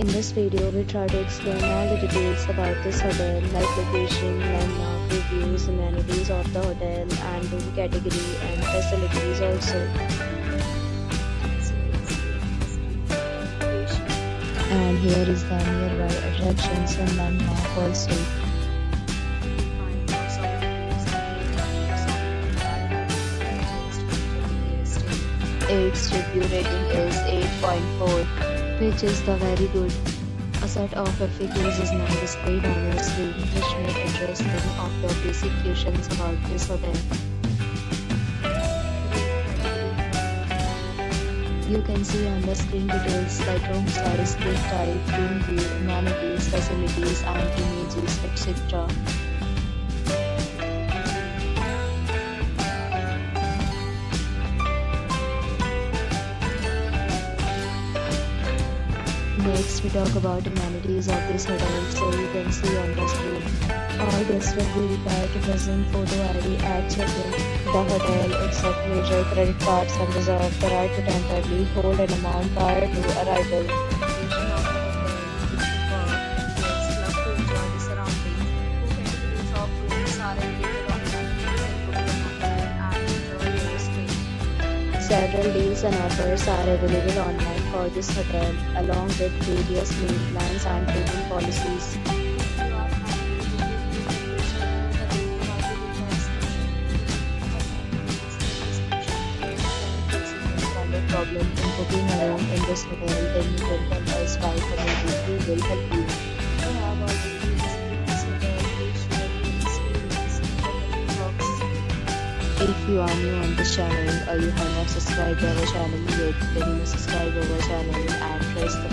In this video, we try to explain all the details about this hotel, like location, landmark, reviews, amenities of the hotel, and room category and facilities also. And here is the nearby attractions and landmark also. Its review rating is 8.4, which is the very good. A set of FAQs is now displayed on your screen, which may address many of your basic questions about this hotel. You can see on the screen details like room size, bed type, room view, amenities, facilities, and images, etc. Next, we talk about amenities of this hotel, so you can see on the screen. All guests will be required to present photo ID at check-in. The hotel accepts major credit cards and reserves the right to temporarily hold an amount prior to arrival. Several deals and offers are available online for this hotel, along with various meal plans and payment policies. Problem in booking a room in this hotel, then you can tell us by commenting. We will help you. If you are new on this channel or you have not subscribed our channel yet, then you must subscribe our channel and press the